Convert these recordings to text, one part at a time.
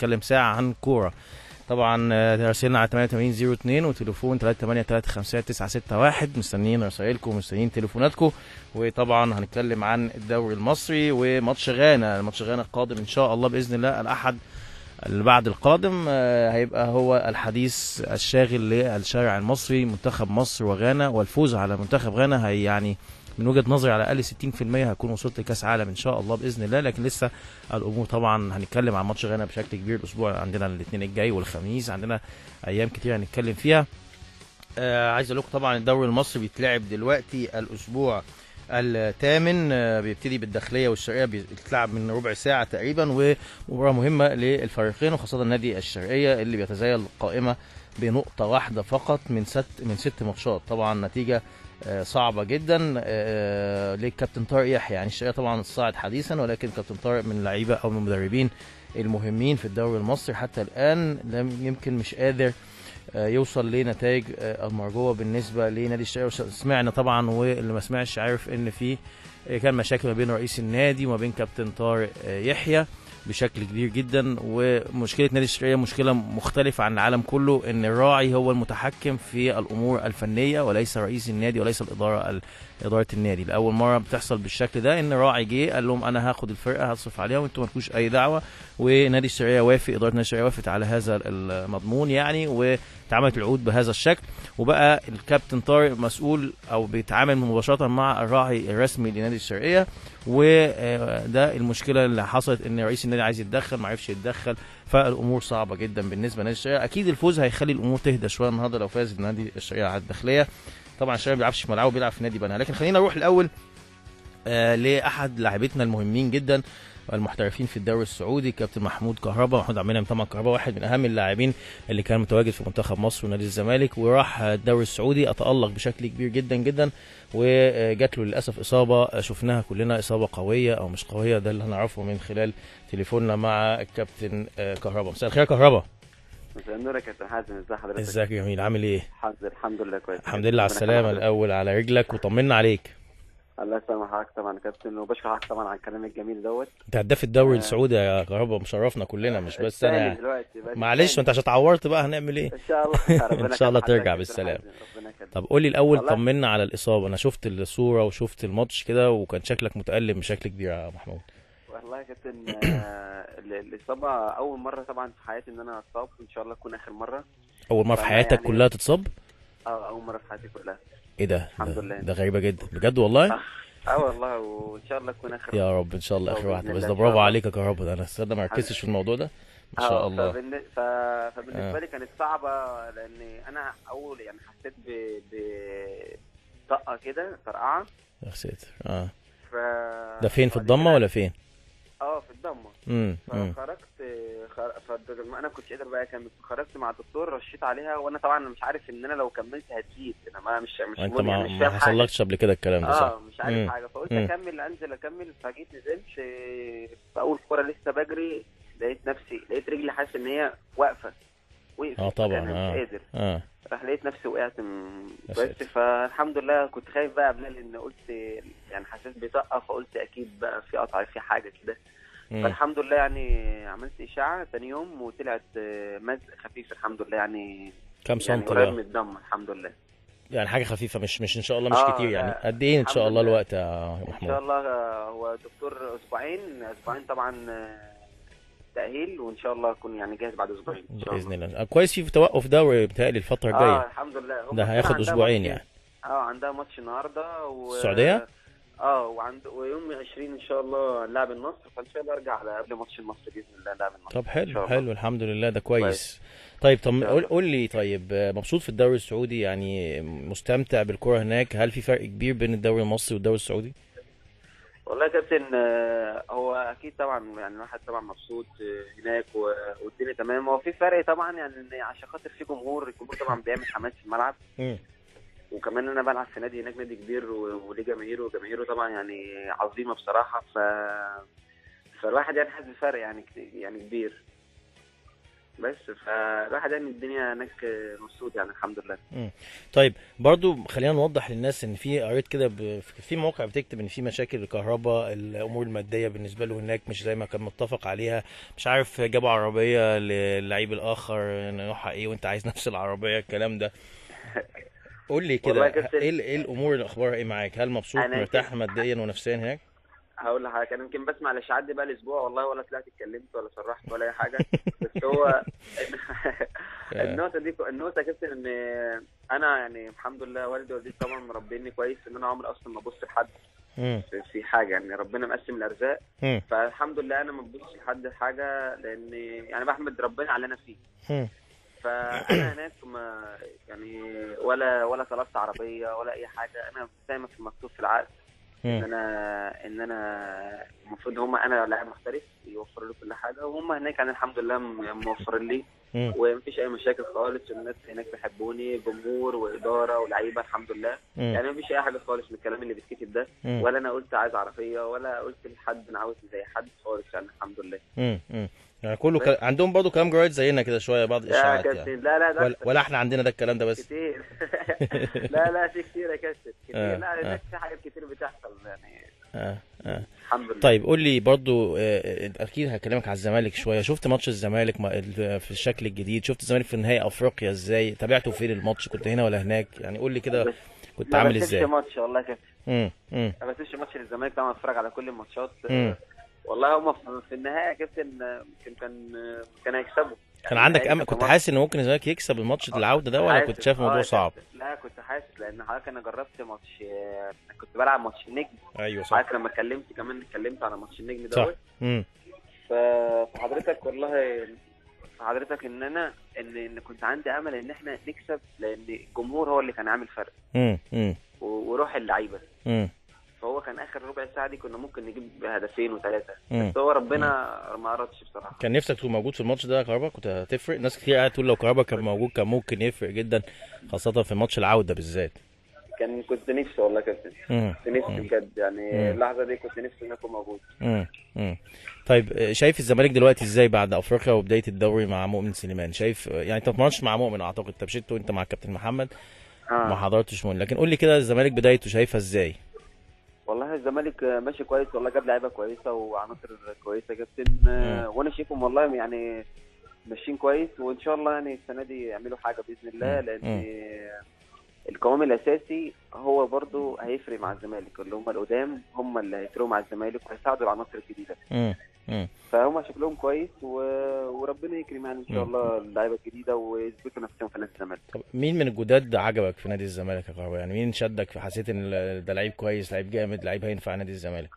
هنتكلم ساعه عن كوره. طبعا راسلنا على 8802 وتليفون 3835961. مستنيين رسائلكم ومستنيين تليفوناتكم. وطبعا هنتكلم عن الدوري المصري وماتش غانا. الماتش غانا القادم ان شاء الله باذن الله الاحد اللي بعد القادم هيبقى هو الحديث الشاغل للشارع المصري، منتخب مصر وغانا، والفوز على منتخب غانا هي يعني من وجهة نظري على الاقل 60% هكون وصلت لكاس عالم ان شاء الله باذن الله. لكن لسه الامور طبعا هنتكلم عن ماتش غانا بشكل كبير الاسبوع، عندنا الاثنين الجاي والخميس، عندنا ايام كتير هنتكلم فيها. عايز اقول لكم طبعا الدوري المصري بيتلعب دلوقتي الاسبوع الثامن، بيبتدي بالداخليه والشرقيه، بيتلعب من ربع ساعه تقريبا، ومباراه مهمه للفريقين وخاصه النادي الشرقيه اللي بيتزايل القائمه بنقطه واحده فقط من ست ماتشات. طبعا نتيجه صعبه جدا للكابتن طارق يحيى. يعني الشرقيه طبعا صاعد حديثا، ولكن كابتن طارق من اللعيبه او من المدربين المهمين في الدوري المصري حتى الان، يمكن مش قادر يوصل لنتائج المرجوه بالنسبه لنادي الشرقيه. سمعنا طبعا، واللي ما سمعش عارف ان في كان مشاكل ما بين رئيس النادي وما بين كابتن طارق يحيى بشكل كبير جدا. ومشكله نادي الشرقيه مشكله مختلفه عن العالم كله، ان الراعي هو المتحكم في الامور الفنيه وليس رئيس النادي وليس اداره النادي. لاول مره بتحصل بالشكل ده، ان راعي جه قال لهم انا هاخد الفرقه هصرف عليها وانتم ما لكوش اي دعوه، ونادي الشرقيه وافق، اداره نادي الشرقيه وافقت على هذا المضمون يعني، واتعملت العقود بهذا الشكل. وبقى الكابتن طارق مسؤول او بيتعامل مباشره مع الراعي الرسمي لنادي الشرقيه. وده المشكله اللي حصلت، ان رئيس النادي عايز يتدخل ما عرفش يتدخل، فالامور صعبه جدا بالنسبه لنادي الشرقيه. اكيد الفوز هيخلي الامور تهدى شويه النهارده لو فاز نادي الشرقيه على الداخليه. طبعا الشرقيه ما بيلعبش في ملعبه، بيلعب في نادي بنها. لكن خلينا نروح الاول لاحد لاعبتنا المهمين جدا المحترفين في الدوري السعودي، كابتن محمود كهربا. محمود عبد المنعم طبعا كهربا واحد من اهم اللاعبين اللي كان متواجد في منتخب مصر ونادي الزمالك، وراح الدوري السعودي اتالق بشكل كبير جدا جدا، وجات له للاسف اصابه شفناها كلنا، اصابه قويه او مش قويه، ده اللي هنعرفه من خلال تليفوننا مع الكابتن كهربا. مساء الخير يا كهربا. مساء النور يا كابتن حازم، ازي حضرتك؟ ازيك يا جميل، عامل ايه؟ الحمد لله كويس. الحمد لله على السلامه الاول على رجلك، وطمنا عليك. الله يسلمك حضرتك طبعا يا كابتن، وبشكر حضرتك طبعا على الكلام الجميل دوت. انت هداف الدوري السعودي يا كهربا، مشرفنا كلنا مش بس انا يعني. دلوقتي معلش ما انت عشان اتعورت بقى هنعمل ايه؟ ان شاء الله ان شاء الله ترجع بالسلامه. طب قول لي الاول، طمنا على الاصابه. انا شفت الصوره وشفت الماتش كده، وكان شكلك متألم بشكل كبير يا محمود. والله يا كابتن الاصابه اول مره طبعا في حياتي ان انا اتصاب، وان شاء الله تكون اخر مره. اول مره في حياتك يعني كلها تتصاب؟ اول مره في حياتي كلها. ايه ده؟ الحمد لله. ده غريبه جدا بجد والله. والله، وان شاء الله تكون اخر. يا رب ان شاء الله اخر واحده. بس ده برافو عليك يا كهربا، انا الصدق ما ركزتش في الموضوع ده. ان شاء الله. فبالنسبه لي كانت صعبه، لان انا اول يعني حسيت بطقه كده فرقعه. يا ساتر. ده فين، في الضمه ولا فين؟ في الضمه. فخرجت انا كنتش قادر بقى اكمل، خرجت مع الدكتور رشيت عليها، وانا طبعا مش عارف ان انا لو كملت هتزيد، انا ما مش انت ما حصلكش قبل كده الكلام ده صح؟ مش عارف حاجه، فقلت اكمل. فجيت نزلت في اول كوره لسه بجري، لقيت رجلي حاسس ان هي واقفه، وقفت. طبعا مش قادر. راح لقيت نفسي وقعت بس. فالحمد لله كنت خايف بقى قبل، لان قلت يعني حسيت بطقه، فقلت اكيد بقى في قطع في حاجه كده. فالحمد لله يعني عملت اشعه ثاني يوم وطلعت مزق خفيف الحمد لله. يعني كام سنتي قريب من الدم الحمد لله، يعني حاجه خفيفه، مش ان شاء الله مش كتير يعني. قد ايه ان شاء الله الوقت يا محمود؟ ان شاء الله هو دكتور اسبوعين طبعا تأهيل، وان شاء الله اكون يعني جاهز بعد اسبوعين باذن الله. كويس. في توقف دوري بتهيألي الفتره الجايه. الحمد لله. ده هياخد اسبوعين يعني. عندها ماتش النهارده السعوديه. ويوم 20 ان شاء الله نلعب النصر، فان شاء الله ارجع قبل ماتش النصر باذن الله نلعب النصر. طب حلو الحمد لله، ده كويس. طيب قول لي، طيب مبسوط في الدوري السعودي يعني، مستمتع بالكرة هناك؟ هل في فرق كبير بين الدوري المصري والدوري السعودي؟ والله يا كابتن هو اكيد طبعا يعني الواحد طبعا مبسوط هناك والدنيا تمام. هو في فرق طبعا يعني عشان خاطر في الجمهور طبعا بيعمل حماس في الملعب. وكمان انا بلعب في نادي هناك، نادي كبير وليه جماهيره، وجماهيره طبعا يعني عظيمه بصراحه. فالواحد يعني حاسس بفرق يعني كبير. بس فالواحد يعني الدنيا هناك مبسوط يعني الحمد لله. طيب برضو خلينا نوضح للناس ان في قريت كده في موقع بتكتب ان في مشاكل الكهرباء، الامور الماديه بالنسبه له هناك مش زي ما كان متفق عليها، مش عارف جابوا عربيه للعيب الاخر نوعها ايه وانت عايز نفس العربيه، الكلام ده. قول لي كده ايه الامور اللي اخبارها ايه معاك؟ هل مبسوط مرتاح ماديا ونفسيا هناك؟ هقول لحضرتك انا يمكن بسمع الاشاعات دي بقى الاسبوع والله، ولا طلعت اتكلمت ولا صرحت ولا اي حاجه. بس هو النقطه كابتن ان انا يعني الحمد لله والدي ووالدتي طبعا مربيني كويس، ان انا عمري اصلا ما ابص لحد في حاجه، يعني ربنا مقسم الارزاق. فالحمد لله انا ما ببصش لحد حاجه، لان يعني بحمد ربنا على اللي انا فيه. فانا هناك ما يعني ولا طلبت عربيه ولا اي حاجه، انا زي ما في مكتوب في العقد ان انا المفروض انا لاعب محترف يوفروا لي كل حاجه، وهم هناك يعني الحمد لله موفرين لي، ومفيش اي مشاكل خالص. الناس هناك بيحبوني، جمهور واداره ولاعيبه الحمد لله. يعني مفيش اي حاجه خالص من الكلام اللي بيتكتب ده، ولا انا قلت عايز عربيه ولا قلت لحد انا عاوز زي حد خالص، يعني الحمد لله. يعني كله عندهم برضو كلام جرايد زينا كده شويه، بعض الاشاعات يعني. لا ولا احنا عندنا ده الكلام ده بس كتير. لا في كتير يا كابتن كتير. لا هناك في حاجات كتير بتحصل يعني. الحمد لله. طيب قول لي برضو اكيد هكلمك على الزمالك شويه. شفت ماتش الزمالك في الشكل الجديد؟ شفت الزمالك في نهائي افريقيا ازاي؟ تابعته فين الماتش؟ كنت هنا ولا هناك؟ يعني قول لي كده كنت عامل ازاي؟ ما بسيبش ماتش والله يا كابتن. ما بسيبش ماتش للزمالك طبعا، اتفرج على كل الماتشات. والله هم في النهايه يا كابتن كان هيكسبوا. كان عندك كنت حاسس ان ممكن الزمالك يكسب الماتش العوده ده، ولا كنت شايف الموضوع صعب؟ لا كنت حاسس، لان حضرتك انا جربت ماتش، كنت بلعب ماتش النجم. ايوه صح. حضرتك لما اتكلمت على ماتش النجم دوت. فحضرتك والله حضرتك ان كنت عندي امل ان احنا نكسب، لان الجمهور هو اللي كان عامل فرق وروح اللعيبه. فهو كان اخر ربع ساعه دي كنا ممكن نجيب هدفين وثلاثه، بس هو ربنا ما اردش بصراحه. كان نفسك تكون موجود في الماتش ده يا كهربا؟ كنت هتفرق. ناس كتير قاعده تقول لو كهربا كان موجود كان ممكن يفرق جدا، خاصه في ماتش العوده بالذات. كنت نفسي والله يا كابتن، كنت نفسي بجد يعني. اللحظه دي كنت نفسي ان اكون موجود. طيب شايف الزمالك دلوقتي ازاي بعد افريقيا وبدايه الدوري مع مؤمن سليمان؟ شايف يعني انت ما اتمرنتش مع مؤمن اعتقد، انت مشيت انت مع الكابتن محمد ما حضرتش مؤمن، لكن قول لي كده الزمالك بدايته شايفها ازاي؟ والله الزمالك ماشي كويس والله، جاب لعيبه كويسه وعناصر كويسه يا كابتن. وانا شايفهم والله يعني ماشيين كويس، وان شاء الله يعني السنه دي يعملوا حاجه باذن الله، لان القوام الاساسي هو برضو هيفرق مع الزمالك، اللي هم القدام هم اللي هيفرقوا مع الزمالك وهيساعدوا العناصر الجديده. فهم شكلهم كويس وربنا يكرم يعني ان شاء الله اللعيبه الجديده ويثبتوا نفسهم في نادي الزمالك. طب مين من الجداد عجبك في نادي الزمالك يا كهربا؟ يعني مين شدك حسيت ان ده لعيب كويس، لعيب جامد، لعيب هينفع نادي الزمالك؟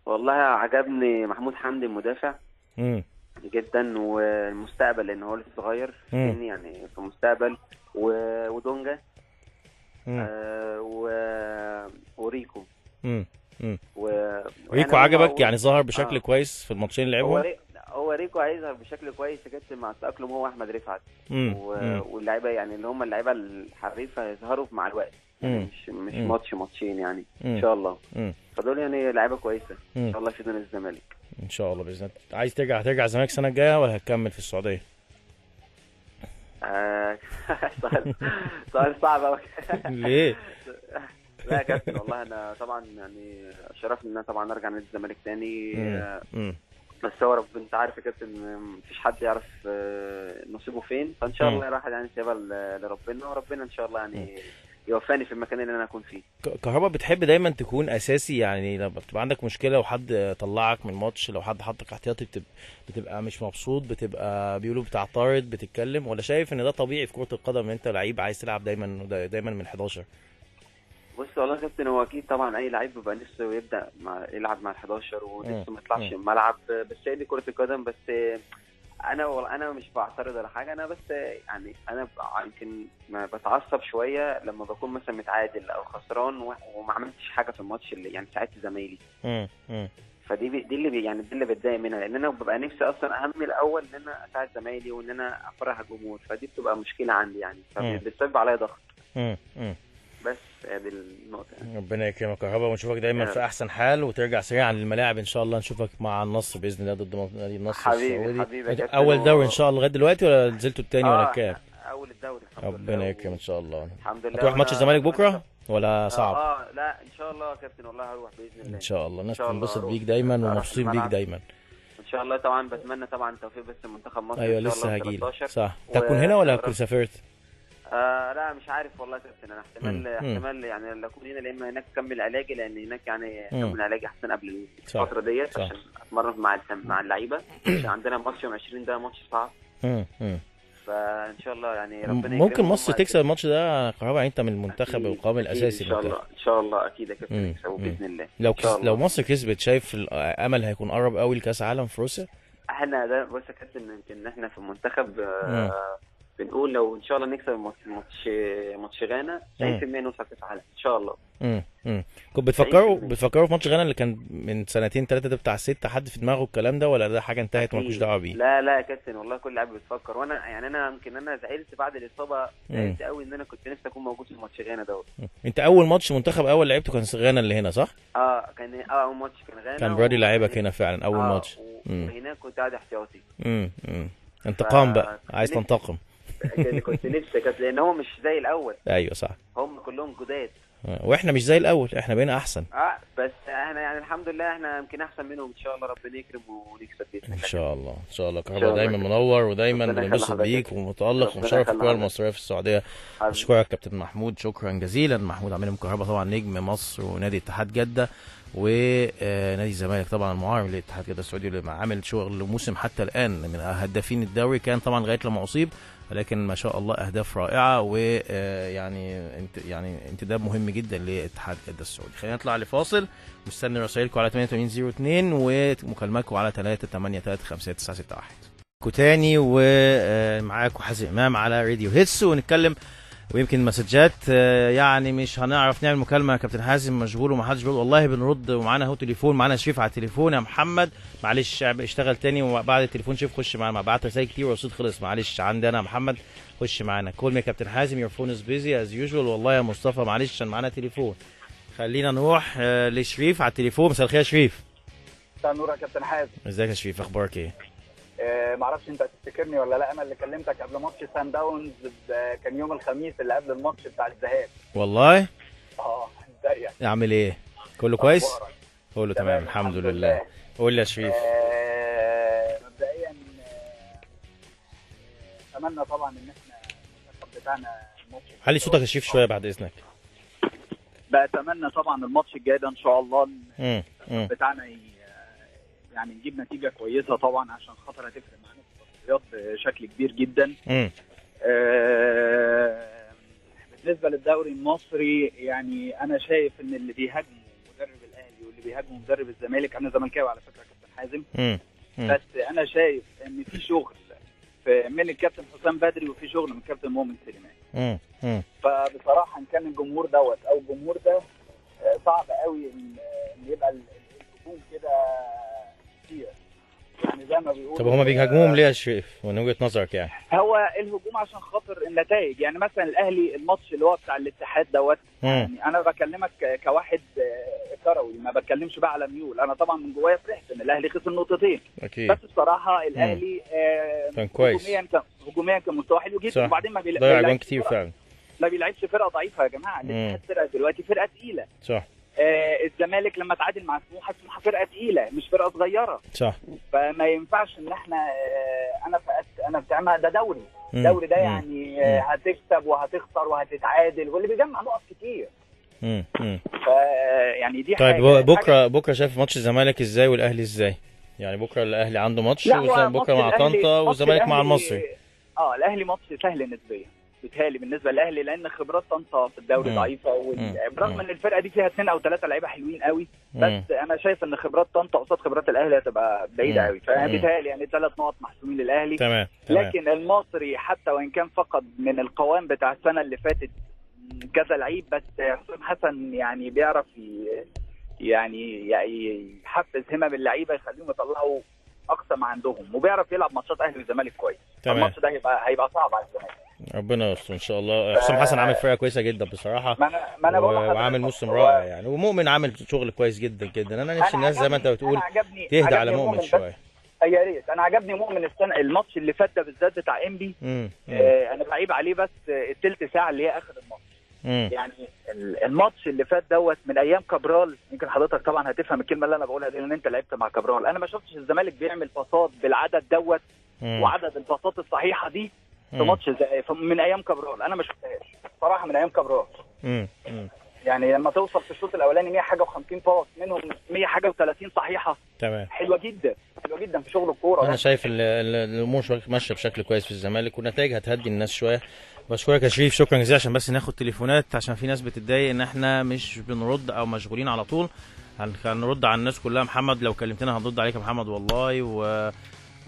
والله عجبني محمود حمدي المدافع جدا، والمستقبل لان هو لسه صغير يعني في المستقبل، ودونجا وريكو. ريكو عجبك؟ يعني ظهر بشكل كويس في الماتشين اللي لعبهم؟ هو ريكو هيظهر بشكل كويس يا كابتن مع التأقلم، هو احمد رفعت واللعيبه يعني اللي هم اللعيبه الحريفه هيظهروا مع الوقت، يعني مش ماتشين يعني ان شاء الله. فدول يعني لعيبه كويسه ان شاء الله في نادي الزمالك ان شاء الله باذن الله. عايز هترجع الزمالك السنه الجايه ولا هتكمل في السعوديه؟ سؤال صعب قوي. ليه؟ لا يا كابتن والله انا طبعا يعني شرفني ان انا طبعا ارجع نادي الزمالك تاني. بس هو انت عارف يا كابتن مفيش حد يعرف نصيبه فين، فان شاء الله الواحد يعني سيبها لربنا، وربنا ان شاء الله يعني يوفاني في المكان اللي انا اكون فيه. كهربا بتحب دايما تكون اساسي؟ يعني لما بتبقى عندك مشكله وحد طلعك من الماتش، لو حد حطك احتياطي بتبقى مش مبسوط، بتبقى بيقولوا بتعترض بتتكلم، ولا شايف ان ده طبيعي في كره القدم ان انت لعيب عايز تلعب دايما من 11؟ بص والله يا كابتن هو اكيد طبعا اي لعيب بيبقى نفسه يبدا يلعب مع ال11 ونفسه ما يطلعش من الملعب، بس هي دي كره القدم. بس انا مش بعترض ولا حاجه، انا بس يعني انا يمكن بتعصب شويه لما بكون مثلا متعادل او خسران وما عملتش حاجه في الماتش اللي يعني ساعدت زمايلي. فدي اللي اللي بتضايق منها، لان انا ببقى نفسي اصلا اهم الاول ان انا اساعد زمايلي وان انا افرح الجمهور، فدي بتبقى مشكله عندي يعني، فبتسبب عليا ضغط. بس ادي النقطه يعني. ربنا يكرمك كهربا ونشوفك دايما في احسن حال وترجع سريعا للملاعب ان شاء الله. نشوفك مع النصر باذن الله ضد نادي النصر السعودي. حبيبي اول دوري ان شاء الله لغايه دلوقتي ولا نزلتوا الثاني ولا الكام؟ اول الدوري ربنا يكرم ان شاء الله. الحمد لله. هتروح ماتش الزمالك بكره ولا صعب؟ لا ان شاء الله يا كابتن والله هروح باذن الله. ان شاء الله الناس تنبسط بيك دايما ومبسوطين بيك دايما ان شاء الله. طبعا بتمنى طبعا التوفيق بس منتخب مصر. ايوه لسه هجيلك صح. تكون هنا ولا كنت سافرت؟ لا مش عارف والله يا كابتن. انا احتمال يعني لا اكون هنا، لا اما هناك اكمل علاجي، لان هناك يعني اكمل علاجي احسن قبل الفتره ديت عشان اتمرن مع اللعيبه. عشان عندنا ماتش يوم 20 ده ماتش صعب. فان شاء الله يعني ربنا ممكن مصر تكسب الماتش ده كهربا. يعني انت من المنتخب القومي الاساسي ان شاء الله. ان شاء الله اكيد يا كابتن نكسبه باذن الله. لو مصر كسبت شايف الامل هيكون قرب قوي لكاس عالم في روسيا؟ احنا ده بص يا كابتن، يمكن احنا في المنتخب بنقول لو ان شاء الله نكسب ماتش غانا 90% نوصل كاس عالم ان شاء الله. كنت بتفكروا في ماتش غانا اللي كان من سنتين ثلاثه ده بتاع 6 حد في دماغه الكلام ده، ولا ده حاجه انتهت ومالكوش دعوه بيه؟ لا يا كابتن والله كل لاعب بيتفكر. وانا يعني يمكن انا زعلت بعد الاصابه، زعلت قوي ان انا كنت نفسي اكون موجود في ماتش غانا دوت. انت اول ماتش منتخب اول لعبته كان غانا اللي هنا صح؟ كان اول ماتش كان غانا. كان برادي لعيبك هنا فعلا اول ماتش. وهناك كنت قاعد احتياطي. انتقام بقى، عايز تنتقم. كنت نفسي كانت، لان هو مش زي الاول. ايوه صح، هم كلهم جداد واحنا مش زي الاول، احنا بقينا احسن. بس احنا يعني الحمد لله احنا يمكن احسن منهم ان شاء الله. ربنا يكرم ونكسب باذن الله. ان شاء الله ان شاء الله. كهربا دايما منور ودايما بنبسط بيك ومتالق ومشرف الكره المصريه في السعوديه. اشكرك كابتن محمود، شكرا جزيلا. محمود عامل كهربا طبعا نجم مصر ونادي اتحاد جده ونادي الزمالك طبعا معاون لاتحاد جده السعودي اللي عامل شغل موسم حتى الان من هدافين الدوري. كان طبعا لغايه لما اصيب، لكن ما شاء الله اهداف رائعه يعني انتداب مهم جدا لاتحاد جده السعودي. خلينا نطلع لفاصل. مستني رسائلكم على 8802 ومكالماتكم على 383356961. تاني ومعاكم حازم امام على راديو هيتس، ونتكلم ويمكن مسجات. يعني مش هنعرف نعمل مكالمه يا كابتن حازم، مشغول ومحدش بيرد والله. بنرد ومعانا اهو تليفون، معانا شريف على التليفون. يا محمد معلش اشتغل تاني، وبعد التليفون شريف خش معانا. بعت رسائل كتير والرصيد خلص، معلش عندي انا. محمد خش معانا. كول مي يا كابتن حازم، يور فون از بيزي از يوجوال. والله يا مصطفى معلش عشان معانا تليفون. خلينا نروح لشريف على التليفون. مساء الخير يا شريف. مساء النور يا كابتن حازم. ازيك يا شريف، اخبارك ايه؟ معرفش انت تفتكرني ولا لا. انا اللي كلمتك قبل ماتش سان داونز، كان يوم الخميس اللي قبل الماتش بتاع الذهاب. والله ازيك؟ اعمل ايه؟ كله كويس؟ كله تمام الحمد لله. قول لي يا شريف. مبدئيا اتمنى طبعا ان احنا المنتخب بتاعنا الماتش. علي صوتك يا شريف شويه بعد اذنك. بتمنى طبعا الماتش الجاي ده ان شاء الله بتاعنا يعني نجيب نتيجه كويسه طبعا، عشان خاطر هتفرق معانا في التصفيات بشكل كبير جدا. بالنسبه للدوري المصري، يعني انا شايف ان اللي بيهاجموا مدرب الاهلي واللي بيهاجموا مدرب الزمالك، انا زملكاوي على فكره كابتن حازم، بس انا شايف ان في شغل من الكابتن حسام بدري وفي شغل من الكابتن مؤمن سليمان. فبصراحه ان كان الجمهور دوت او الجمهور ده صعب قوي ان يبقى الهجوم كده كتير، يعني زي ما بيقولوا. طب هما بيهاجموهم ليه يا شريف من وجهه نظرك؟ يعني هو الهجوم عشان خاطر النتائج. يعني مثلا الاهلي الماتش اللي هو بتاع الاتحاد دوت، يعني انا بكلمك كواحد كروي، ما بتكلمش بقى على ميول. انا طبعا من جوايا فرحت ان الاهلي خسر نقطتين اكيد، بس بصراحه الاهلي كان كويس هجوميا كان مستوى حلو جدا. وبعدين ما ضيع جوان كتير فعلا. ما بيلعبش فرقه ضعيفه يا جماعه. الاتحاد فرقه دلوقتي فرقه تقيله. صح. الزمالك لما تعادل مع سموحه فرقه تقيله مش فرقه صغيره. صح. فما ينفعش ان احنا انا بتاع ده دوري ده يعني هتكسب وهتخسر وهتتعادل، واللي بيجمع نقط كتير. يعني دي طيب بكره شايف ماتش الزمالك ازاي والاهلي ازاي؟ يعني بكره الاهلي عنده ماتش، بكره مع طنطا والزمالك مع المصري. الاهلي ماتش سهل نسبيا بيتهيألي بالنسبه للاهلي، لان خبرات طنطا في الدوري ضعيفه، برغم ان الفرقه دي فيها 2 أو 3 لعيبه حلوين قوي، بس انا شايف ان خبرات طنطا قصاد خبرات الاهلي هتبقى بعيده قوي. فبيتهيألي يعني 3 نقط محسومين للاهلي. تمام. لكن المصري حتى وان كان فقد من القوام بتاع السنه اللي فاتت كذا لعيب، بس حسام حسن يعني بيعرف يعني يحفز همم اللعيبه، يخليهم يطلعوا اقصى ما عندهم، وبيعرف يلعب ماتشات اهلي والزمالك كويس. الماتش ده هيبقى صعب على الزمالك. ربنا يستر ان شاء الله. حسام حسن عامل فرقه كويسه جدا بصراحه، ما أنا بقول وعامل موسم رائع يعني، ومؤمن عامل شغل كويس جدا جدا. انا نفسي الناس زي ما انت بتقول تهدى على مؤمن شويه. يا ريت. انا عجبني مؤمن الماتش اللي فات ده بالذات بتاع انبي. انا بعيب عليه بس الثلث ساعه اللي هي اخر الماتش. يعني الماتش اللي فات دوت من ايام كابرال، يمكن حضرتك طبعا هتفهم الكلمه اللي انا بقولها دي لان انت لعبت مع كابرال. انا ما شفتش الزمالك بيعمل باصات بالعدد دوت وعدد الباصات الصحيحه دي في ماتش من ايام كابرال. انا ما شفتهاش صراحه من ايام كابرال. يعني لما توصل في الشوط الاولاني 100 حاجه و50 باص منهم 100 حاجه و30 صحيحه، تمام، حلوه جدا في شغل الكوره. انا شايف الامور ماشيه بشكل كويس في الزمالك، والنتائج هتهدي الناس شويه. بشكرك يا شريف، شكرا جزيلا. عشان بس ناخد تليفونات، عشان في ناس بتتضايق ان احنا مش بنرد او مشغولين على طول. هنرد على الناس كلها. محمد لو كلمتنا هنرد عليك يا محمد والله،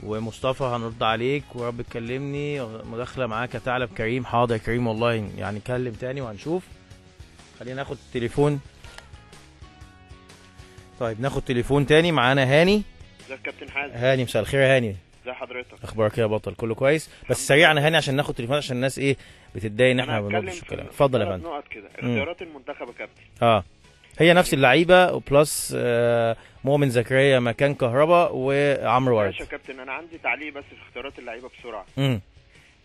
ومصطفى هنرد عليك، ورب تكلمني. مداخله معاك يا ثعلب. كريم، حاضر يا كريم والله، يعني كلم تاني وهنشوف. خلينا ناخد التليفون. طيب ناخد تليفون تاني. معانا هاني. ازيك كابتن حازم؟ هاني، مساء الخير يا هاني. ازي حضرتك؟ اخبارك يا بطل؟ كله كويس؟ بس سريعا يا هاني عشان ناخد تليفون، عشان الناس ايه بتتضايق ان احنا ما بنردش الكلام. اتفضل يا فندم. نقط كده اختيارات المنتخب يا كابتن. هي نفس اللعيبه وبلس مؤمن زكريا مكان كهربا وعمرو ورد. ماشي يا كابتن، انا عندي تعليق بس في اختيارات اللعيبه بسرعه.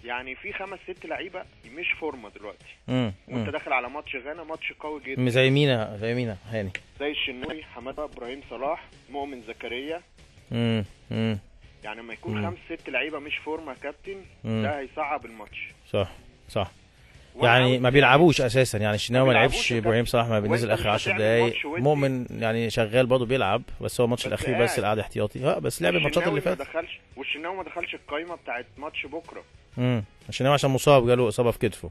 يعني في 5-6 لعيبه مش فورمه دلوقتي، وانت داخل على ماتش غانا، ماتش قوي جدا. زي مين هاني؟ زي الشناوي، حماده، ابراهيم صلاح، مؤمن زكريا. يعني لما يكون 5-6 لعيبه مش فورمه يا كابتن، ده هيصعب الماتش. صح. يعني ما بيلعبوش اساسا، يعني الشناوي ما لعبش، ابراهيم صلاح ما بينزل اخر 10 دقايق، مؤمن يعني شغال برضه بيلعب، بس هو الماتش الاخير بس اللي قاعد احتياطي. بس لعب الماتشات اللي فاتت. والشناوي ما دخلش القايمه بتاعت ماتش بكره. الشناوي عشان مصاب، جاله اصابه في كتفه.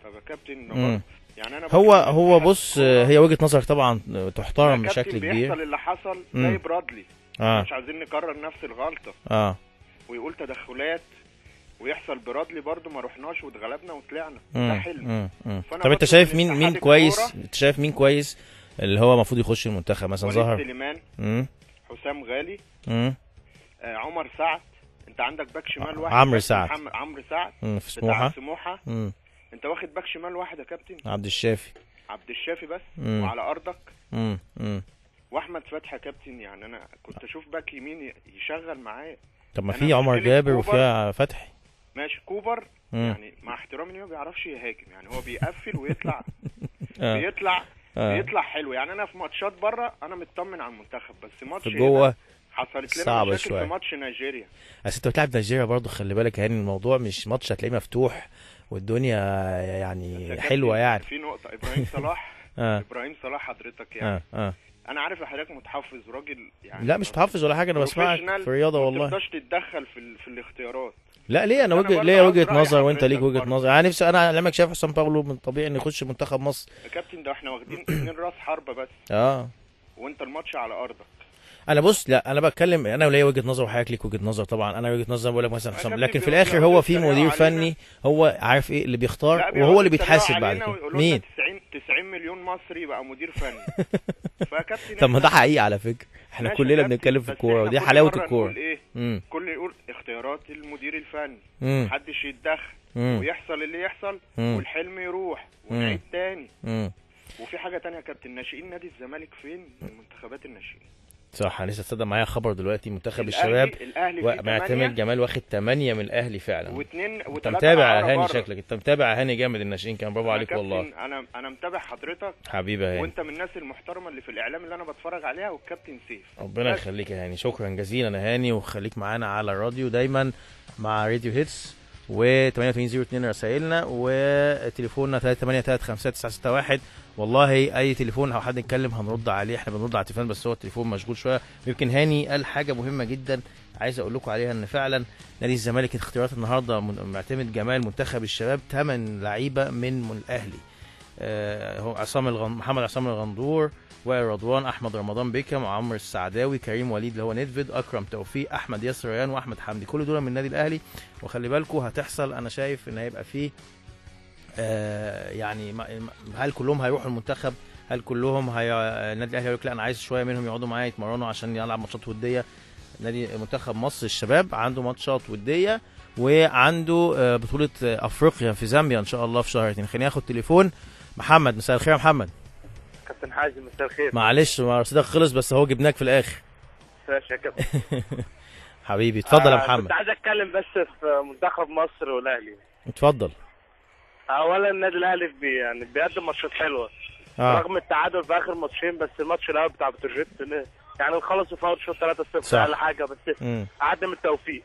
طب يا كابتن يعني انا هو بص، هي وجهه نظرك طبعا تحترم بشكل كبير. بيحصل اللي حصل زي برادلي، مش عايزين نكرر نفس الغلطه. ويقول تدخلات ويحصل برادلي برضو، ما رحناش واتغلبنا وطلعنا. ده حلم. طب انت شايف مين كويس؟ انت شايف مين كويس اللي هو المفروض يخش المنتخب مثلا؟ ظهر سليمان، حسام غالي، عمر سعد. انت عندك باك شمال واحد، عمرو سعد في سموحه. انت واخد باك شمال واحد يا كابتن، عبد الشافي بس. وعلى ارضك. واحمد فتحي يا كابتن. يعني انا كنت اشوف باك يمين يشغل معايا. طب ما في عمر جابر وفيها فتحي. ماشي. كوبر يعني مع احترامي ليه ما بيعرفش يهاجم، يعني هو بيقفل ويطلع. بيطلع حلو. يعني انا في ماتشات بره انا مطمن على المنتخب، بس ماتش جوه حصلت لنا مشاكل في ماتش نيجيريا. بس انت بتلعب نيجيريا برضه، خلي بالك يعني الموضوع مش ماتش هتلاقيه مفتوح والدنيا يعني حلوه. يعني في نقطه ابراهيم صلاح. ابراهيم صلاح حضرتك يعني انا عارف حضرتك متحفظ راجل يعني. لا مش متحفظ ولا حاجه، انا بسمعك في الرياضه والله. ما تقدرش تتدخل في الاختيارات. لا ليه؟ انا ليا وجهه نظر وانت ليك وجهه نظر. يعني نفسي انا لما شايف حسام باولو من طبيعي انه يخش منتخب مصر يا كابتن. ده احنا واخدين 2 راس حربه بس. وانت الماتش على ارضك. انا بص، لا انا بتكلم، انا ليا وجهه نظر وحضرتك ليك وجهه نظر. طبعا انا وجهه نظر بقول لك مثلا حسام، لكن في الاخر هو في مدير فني هو عارف ايه اللي بيختار، وهو اللي بيتحاسب بعد كده. مين 90 مليون مصري بقى مدير فني. فكابتن طب ما ده حقيقي على فكره، احنا كلنا بنتكلم في الكوره ودي حلاوه الكوره. كل يقول اختيارات المدير الفني، محدش يتدخل ويحصل اللي يحصل والحلم يروح ونعيد تاني. وفي حاجه تانية يا كابتن، ناشئين نادي الزمالك فين من منتخبات الناشئين؟ صح. لسه تصدق معايا خبر دلوقتي، منتخب الشباب معتمد جمال واخد 8 من الاهلي فعلا. انت متابع يا هاني؟ شكلك انت متابع يا هاني جامد الناشئين كان. برافو عليك والله. انا متابع حضرتك حبيبي يا هاني، وانت من الناس المحترمه اللي في الاعلام اللي انا بتفرج عليها، والكابتن سيف. ربنا يخليك يا هاني، شكرا جزيلا يا هاني، وخليك معانا على الراديو دايما مع راديو هيتس. و8802 رسائلنا، وتليفوننا 3835961. والله اي تليفون او حد يتكلم هنرد عليه، احنا بنرد على التليفون بس هو التليفون مشغول شويه. يمكن هاني قال حاجه مهمه جدا عايز اقول لكم عليها، ان فعلا نادي الزمالك اختيارات النهارده معتمد جمال منتخب الشباب 8 لعيبه من الاهلي. هو محمد عصام الغندور، وائل رضوان، احمد رمضان بيكم، وعمرو السعداوي، كريم وليد اللي هو نيدفيد، اكرم توفيق، احمد ياسر ريان، واحمد حمدي. كل دول من النادي الاهلي. وخلي بالكم هتحصل، انا شايف ان هيبقى فيه يعني هل كلهم هيروحوا المنتخب؟ هل كلهم النادي الاهلي هيقول لا انا عايز شويه منهم يقعدوا معايا يتمرنوا عشان يلعب ماتشات وديه؟ نادي منتخب مصر الشباب عنده ماتشات وديه وعنده بطوله افريقيا في زامبيا ان شاء الله في شهر 2. خليني اخد تليفون. محمد، مساء الخير يا محمد. كابتن حازم مساء الخير. معلش رصيدك خلص بس هو جبناك في الاخر. ماشي يا كابتن. حبيبي اتفضل يا محمد. كنت عايز اتكلم بس في منتخب مصر والاهلي. اتفضل. اولا النادي الاهلي يعني بيقدم ماتشات حلوه رغم التعادل في اخر ماتشين، بس الماتش الاول بتاع بتروجيت يعني خلصوا في اول شوط 3-0 اقل حاجه، بس عدم التوفيق.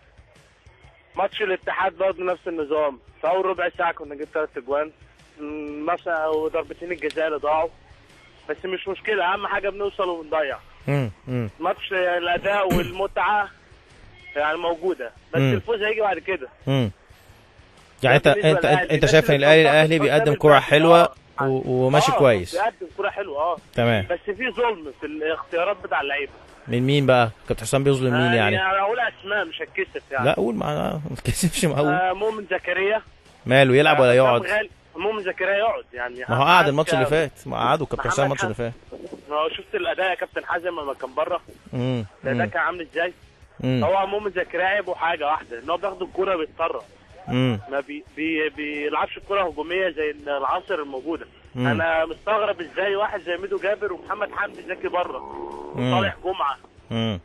ماتش الاتحاد برضه نفس النظام، في اول ربع ساعه كنا جبنا 3 اجوان مثلا وضربتين الجزاء اللي ضاعوا، بس مش مشكله، اهم حاجه بنوصل وبنضيع. ماتش الاداء والمتعه يعني موجوده، بس الفوز هيجي بعد كده. يعني انت شايف ان الاهلي بيقدم كرة حلوه وماشي كويس. بيقدم كرة حلوه تمام، بس في ظلم في الاختيارات بتاع اللعيبه. من مين بقى؟ كابتن حسام بيظلم مين يعني؟ انا اقول اسماء مش هتكسف يعني. لا قول، ما تكسفش. معقول مؤمن زكريا ماله يلعب ولا يقعد؟ مؤمن زكريا يقعد يعني. ما هو قعد الماتش اللي فات، ما قعدوا كابتن حسام الماتش اللي فات. ما هو شفت الاداء يا كابتن حازم لما كان بره الاداء كان عامل ازاي؟ هو مؤمن زكريا عيبه حاجه واحده، ان هو بياخد الكوره بيتطرف، ما بيلعبش الكوره هجوميه زي العناصر الموجوده. انا مستغرب ازاي واحد زي ميدو جابر ومحمد حمدي زكي بره وصالح جمعه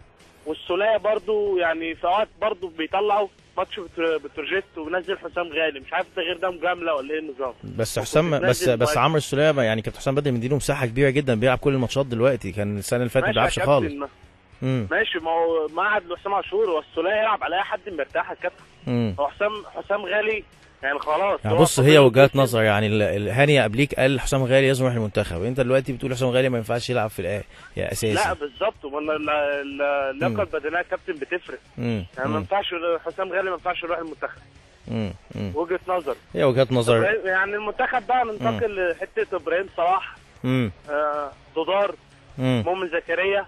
والسوليه برضو يعني في اوقات برضو بيطلعوا ماتش بتروجيت ونزل حسام غالي، مش عارف التغيير ده مجامله ولا ايه النظام. بس حسام بس عمرو السوليه يعني كابتن حسام بدأ مديله مساحه كبيره جدا، بيلعب كل الماتشات دلوقتي، كان السنه اللي فاتت ما بيلعبش خالص. ماشي، ما هو معهد لحسام عاشور والسوليه يلعب على اي حد مرتاح يا كابتن. هو حسام غالي يعني خلاص يعني. بص، هي وجهات نظر يعني. هاني قبليك قال حسام غالي لازم يروح المنتخب، انت دلوقتي بتقول حسام غالي ما ينفعش يلعب في الاهلي يا اساسي. لا بالظبط، اللياقه البدنيه كابتن بتفرق يعني. ما ينفعش حسام غالي ما ينفعش يروح المنتخب. وجهه نظر، هي وجهات نظر يعني. المنتخب بقى ننتقل لحته ابراهيم صلاح، ضدار، مؤمن زكريا.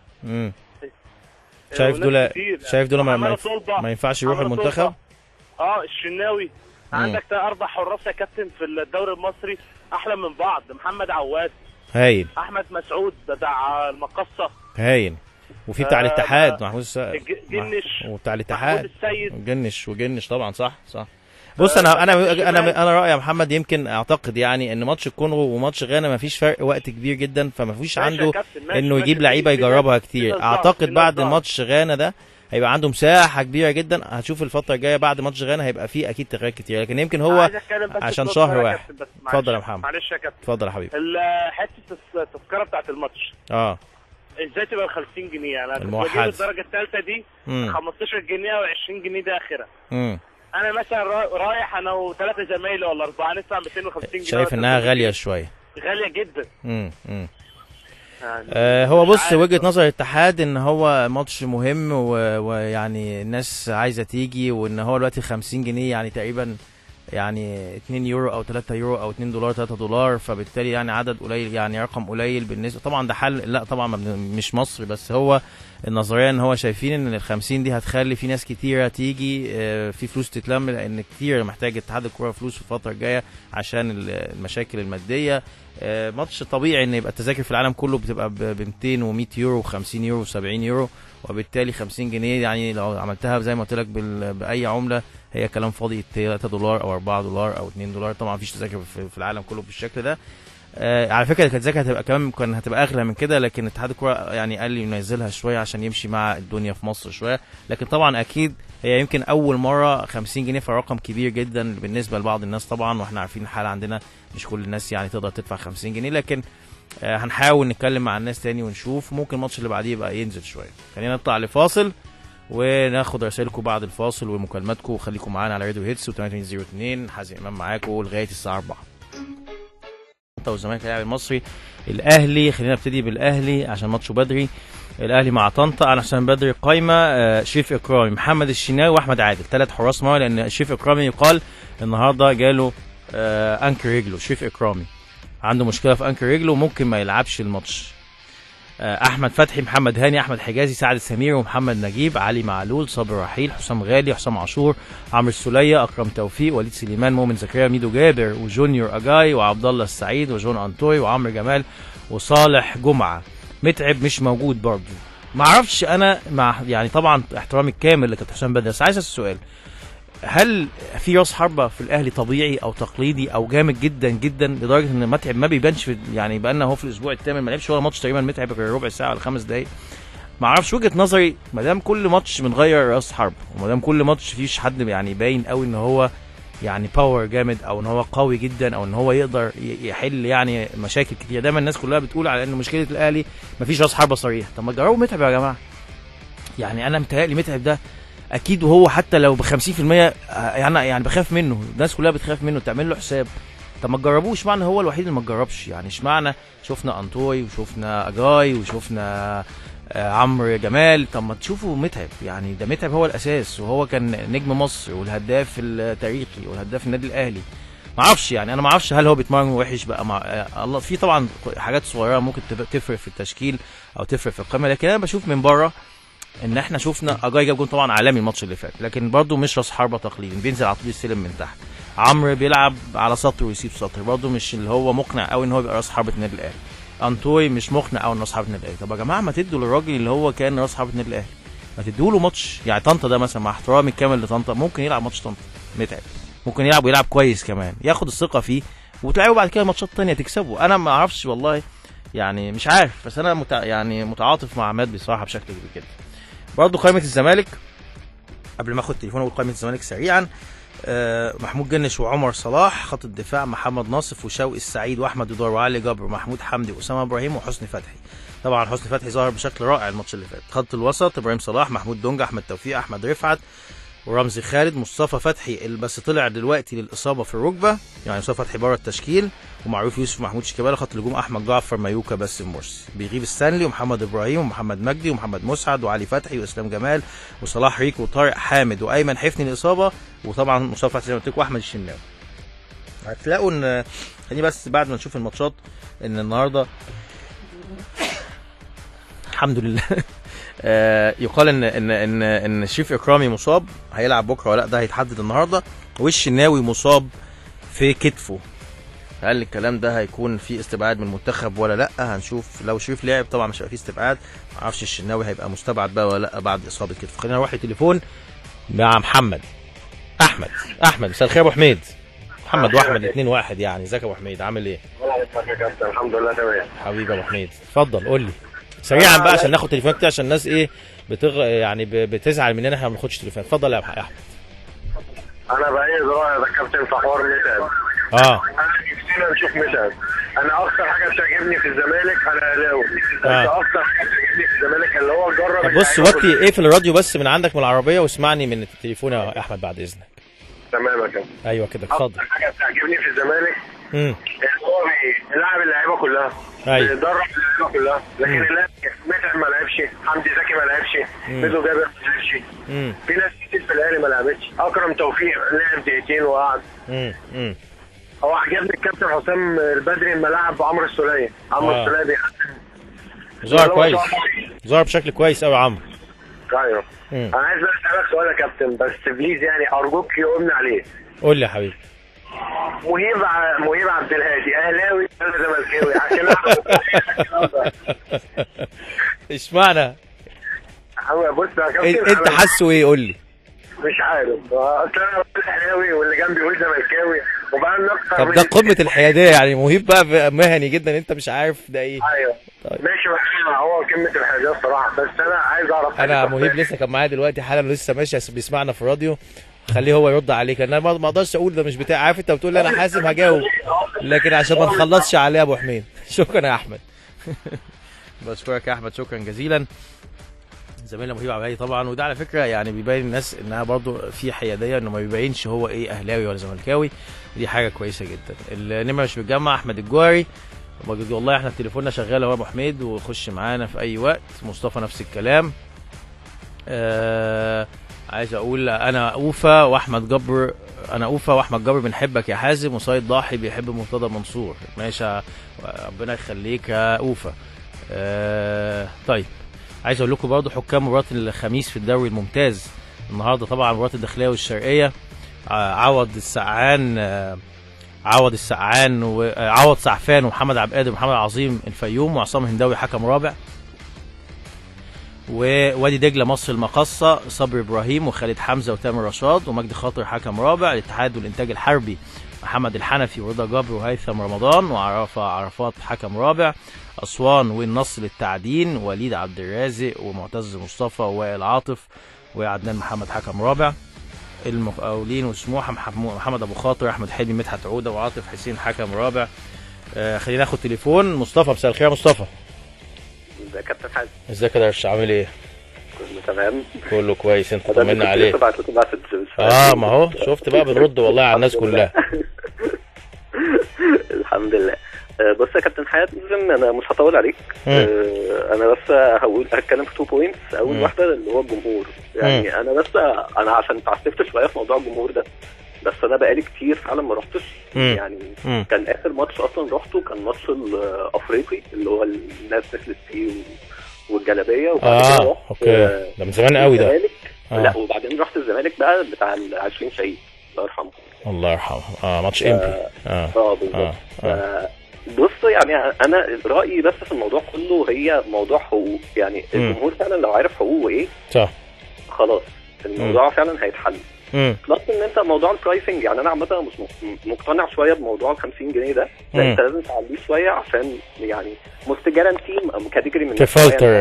شايف دول ما ينفعش يروح المنتخب. الشناوي. عندك 4 حراس يا كابتن في الدوري المصري احلى من بعض. محمد عواد هايل، احمد مسعود بتاع المقصه هايل، وفي بتاع الاتحاد محمود السقا، جنش، وبتاع الاتحاد السيد وجنش طبعا. صح. بص، انا رايي يا محمد، يمكن اعتقد يعني ان ماتش الكونغو وماتش غانا ما فيش فرق وقت كبير جدا، فما فيش عنده انه يجيب لعيبه يجربها كتير. اعتقد بعد ماتش غانا ده هيبقى عنده مساحه كبيره جدا. هتشوف الفتره الجايه بعد ماتش غانا هيبقى فيه اكيد تغييرات كتير، لكن يمكن هو عشان شهر واحد. اتفضل يا محمد. معلش يا كابتن. اتفضل يا حبيبي. حته التذكره بتاعت الماتش ازاي تبقى 50 جنيه يعني؟ انا كنت بجيب الدرجه الثالثه دي 15 جنيه او 20 جنيه ده اخرها. انا مثلا رايح انا و3 زمايلي ولا 4 ندفع 250 جنيه. شايف انها غاليه شويه؟ غاليه جدا. هو بص، وجهة نظر الاتحاد ان هو ماتش مهم ويعني الناس عايزه تيجي، وان هو دلوقتي 50 جنيه يعني تقريبا يعني 2 يورو او 3 يورو او 2 دولار 3 دولار، فبالتالي يعني عدد قليل، يعني رقم قليل بالنسبه. طبعا ده حل، لا طبعا مش مصر بس، هو النظريه ان هو شايفين ان ال 50 دي هتخلي في ناس كتيره تيجي، في فلوس تتلم، لان كتير محتاج اتحاد الكوره فلوس في الفتره الجايه عشان المشاكل الماديه. ماتش طبيعي ان يبقى التذاكر في العالم كله بتبقى ب 200 و100 يورو و50 يورو و70 يورو، وبالتالي 50 جنيه يعني لو عملتها زي ما قلت لك باي عمله هي كلام فاضي، 3 دولار او 4 دولار او 2 دولار. طبعا مفيش تذاكر في العالم كله بالشكل ده. على فكره التذاكر هتبقى كمان كان هتبقى اغلى من كده، لكن اتحاد الكوره يعني قال لي ينزلها شويه عشان يمشي مع الدنيا في مصر شويه. لكن طبعا اكيد هي يمكن اول مره 50 جنيه فرقم كبير جدا بالنسبه لبعض الناس طبعا، واحنا عارفين الحاله عندنا مش كل الناس يعني تقدر تدفع 50 جنيه، لكن هنحاول نتكلم مع الناس تاني ونشوف، ممكن الماتش اللي بعديه يبقى ينزل شويه. خلينا نطلع لفاصل وناخد رسائلكم بعد الفاصل ومكالماتكم، وخليكم معانا على راديو هيتس و8802. حازم امام معاكم لغايه الساعه 4. والزمالك هيلاعب المصري. الاهلي، خلينا نبتدي بالاهلي عشان ماتشه بدري. الاهلي مع طنطا على حسام بدري. قايمه شريف اكرامي، محمد الشناوي، واحمد عادل، 3 حراس مرمى، لان شريف اكرامي يقال النهارده جاله انكر رجله. شريف اكرامي عنده مشكله في انكر رجله وممكن ما يلعبش الماتش. احمد فتحي، محمد هاني، احمد حجازي، سعد السمير، ومحمد نجيب، علي معلول، صابر رحيل، حسام غالي، حسام عاشور، عمرو السوليه، اكرم توفيق، وليد سليمان، مؤمن زكريا، ميدو جابر، وجونيور اجاي، وعبد الله السعيد، وجون انطوي، وعمرو جمال، وصالح جمعه. متعب مش موجود برضه. ما اعرفش انا مع يعني طبعا احترامي الكامل لكابتن حسام بدري، بس عايز السؤال، هل في راس حربه في الاهلي طبيعي او تقليدي او جامد جدا جدا لدرجه ان متعب ما بيبانش يعني بقى لنا اهو في الاسبوع الثامن ما لعبش ولا ماتش تقريبا متعب غير ربع ساعه ولا 5 دقائق؟ ما اعرفش، وجهه نظري ما دام كل ماتش بنغير راس حربه وما دام كل ماتش فيش حد يعني باين قوي ان هو يعني باور جامد او ان هو قوي جدا او ان هو يقدر يحل يعني مشاكل كتير، دايما الناس كلها بتقول على ان مشكله الاهلي مفيش راس حربه صريح. طب ما جربوا متعب يا جماعه، يعني انا متهيألي متعب ده اكيد وهو حتى لو ب 50% يعني بخاف منه، الناس كلها بتخاف منه، تعمل له حساب. طب ما تجربوش، معنى هو الوحيد اللي ما جربش، يعني اشمعنى شفنا انطوي وشفنا اجاي وشفنا عمرو جمال، طب ما تشوفوا متعب، يعني ده متعب هو الاساس وهو كان نجم مصر والهداف التاريخي والهداف النادي الاهلي. ما اعرفش يعني انا ما اعرفش هل هو بيتمرن وحش بقى مع الله، في طبعا حاجات صغيره ممكن تفرق في التشكيل او تفرق في القائمه، لكن انا بشوف من بره ان احنا شفنا اجاي جاب جون طبعا عالمي الماتش اللي فات، لكن برده مش راس حربه تقليدي، بينزل على طول السلم من تحت. عمرو بيلعب على سطر ويسيب سطر، برده مش اللي هو مقنع قوي ان هو يبقى راس حربه النادي الاهلي. انطوي مش مقنع قوي ان راس حربه النادي الاهلي. طب يا جماعه ما تدوا للراجل اللي هو كان راس حربه النادي الاهلي، ما تدوا له ماتش. يعني طنطا ده مثلا، مع احترامي الكامل لطنطا، ممكن يلعب ماتش طنطا متعب، ممكن يلعب ويلعب كويس كمان، ياخد الثقه فيه وتلعبوا بعد كده ماتشات ثانيه تكسبوا. انا ما اعرفش والله، يعني مش عارف، بس انا يعني متعاطف مع عماد بصراحه بشكل كبير جدا. برضه قائمه الزمالك، قبل ما اخد تليفون اقول قائمه الزمالك سريعا. محمود جنش وعمر صلاح، خط الدفاع محمد ناصف وشوقي السعيد واحمد دودار وعلي جبر ومحمود حمدي واسامه ابراهيم وحسني فتحي. طبعا حسني فتحي ظهر بشكل رائع الماتش اللي فات. خط الوسط ابراهيم صلاح، محمود دونجا، احمد توفيق، احمد رفعت ورمزي خالد، مصطفى فتحي اللي بس طلع دلوقتي للاصابه في الركبه، يعني مصطفى فتحي بره التشكيل، ومعروف يوسف محمود شيكابالا. خط الهجوم احمد جعفر، مايوكا، باسم مرسي، بيغيب السانلي ومحمد ابراهيم ومحمد مجدي ومحمد مسعد وعلي فتحي واسلام جمال وصلاح ريكو وطارق حامد وايمن حفني الاصابه، وطبعا مصطفى فتحي زي ما قلت لكم واحمد الشناوي. هتلاقوا ان خليني بس بعد ما نشوف الماتشات ان النهارده الحمد لله يقال ان شريف اكرامي مصاب، هيلعب بكره ولا لا ده هيتحدد النهارده، والشناوي مصاب في كتفه. هل الكلام ده هيكون في استبعاد من المنتخب ولا لا؟ هنشوف. لو شريف لعب طبعا مش هيبقى في استبعاد، ما اعرفش الشناوي هيبقى مستبعد بقى ولا لا بعد اصابه كتفه. خلينا نروح للتليفون مع محمد. احمد مساء الخير يا ابو حميد. محمد واحمد 2-1 يعني. ازيك يا ابو حميد، عامل ايه؟ الحمد لله تمام حبيبي يا ابو حميد. اتفضل قول لي سريعا بقى عشان ناخد تليفونات كتير، عشان الناس ايه يعني بتزعل مننا احنا ما بناخدش تليفون. اتفضل يا احمد. انا بايد رايي يا كابتن في حوار متعب. انا نفسنا نشوف متعب. انا اكتر حاجه بتعجبني في الزمالك انا اهلاوي، بس اكتر حاجه بتعجبني في الزمالك اللي هو جرب. بص وطي ايه في الراديو بس من عندك من العربيه واسمعني من التليفون يا احمد بعد اذنك. تمام يا كابتن. ايوه كده اتفضل. اكتر حاجه بتعجبني في الزمالك هو بيلعب اللعيبه كلها، بيدرب اللعيبه كلها، لكن متعب ما لعبش، حمدي زكي ما لعبش، ميدو جابر ما لعبش، في ناس كتير في الاهلي ما لعبتش. اكرم توفيق لعب دقيقتين وقعد. هو عجبني الكابتن حسام البدري لما لعب عمرو السوليه. عمرو السوليه بيحسن، ظهر كويس، ظهر بشكل كويس قوي عمرو. ايوه. انا عايز اسالك سؤال يا كابتن بس بليز، يعني ارجوك يقومني عليه. قول لي يا حبيبي. مهيب عبد الهادي اهلاوي ولا زملكاوي؟ عشان اشمعنى؟ بص يا كابتن انت حاسه ايه؟ قول لي. مش عارف، اصل انا اهلاوي واللي جنبي يقول زملكاوي وبقى اكتر. طب ده قمه الحياديه يعني، مهيب بقى مهني جدا، انت مش عارف ده ايه. ايوه طيب. ماشي، هو قمه الحياديه الصراحه، بس انا عايز اعرف. انا مهيب لسه كان معايا دلوقتي حالا، لسه ماشي بيسمعنا في الراديو، خليه هو يرد عليك. انا ما اقدرش اقول ده مش بتاعي، عارف انت بتقول لي انا حاسب هجاوب، لكن عشان ما نخلصش عليه يا ابو حميد. شكرا يا احمد. بشكرك يا احمد شكرا جزيلا. زميلنا مهيب عبد الهادي طبعا، وده على فكره يعني بيبين الناس انها برضو في حياديه، انه ما بيبينش هو ايه اهلاوي ولا زملكاوي، ودي حاجه كويسه جدا. النمره مش بتجمع. احمد الجواري والله احنا تليفوننا شغال اهو يا ابو حميد، وخش معانا في اي وقت. مصطفى نفس الكلام. عايز اقول انا اوفا واحمد جبر، انا اوفا واحمد جبر بنحبك يا حازم، وسيد ضاحي بيحب مرتضى منصور. ماشي ربنا يخليك يا اوفا. طيب عايز اقول لكم برضه حكام مباراه الخميس في الدوري الممتاز النهارده، طبعا مباراه الداخليه والشرقيه. عوض سعفان ومحمد عبد القادر ومحمد عظيم الفيوم، وعصام هنداوي حكم رابع. ووادي دجله مصر المقصه صبري ابراهيم وخالد حمزه وتامر رشاد ومجدي خاطر حكم رابع. الاتحاد والانتاج الحربي محمد الحنفي ورضا جبر وهيثم رمضان عرفات حكم رابع. اسوان والنصر للتعدين وليد عبد الرازق ومعتز مصطفى ووائل عاطف وعدنان محمد حكم رابع. المقاولين وسموحه محمد ابو خاطر احمد حلمي مدحت عوده وعاطف حسين حكم رابع. خلينا ناخد تليفون. مصطفى، مساء الخير يا مصطفى. ازيك يا كابتن حازم؟ ازيك يا درش، عامل ايه؟ كله تمام، كله كويس. انت طمنا عليك. ما هو شفت بقى بنرد والله على الناس كلها. الحمد لله. بص يا كابتن حازم، انا مش هطول عليك. انا بس هتكلم في 2 بوينتس. اول واحده اللي هو الجمهور. يعني انا عشان اتعسفت شويه في موضوع الجمهور ده، بس انا بقالي كتير فعلا ما رحتش. يعني كان اخر ماتش اصلا رحته كان ماتش الافريقي اللي هو الناس نزلت فيه والجلابيه، وبعد كده رحت اوكي ده من زمان قوي ده. لا، وبعدين رحت الزمالك بقى بتاع ال 20 شهيد الله يرحمه. الله يرحمه. ماتش امبي. بالظبط. بص، يعني انا رايي بس في الموضوع كله هي موضوع حقوق. يعني الجمهور فعلا لو عارف حقوقه ايه صح خلاص الموضوع فعلا هيتحل. بلس ان انت موضوع البرايسنج، يعني انا عامه مش مقتنع شويه بموضوع ال 50 جنيه ده. انت لازم تعليه شويه عشان يعني مستجارانتي كاتيجوري من كفلتر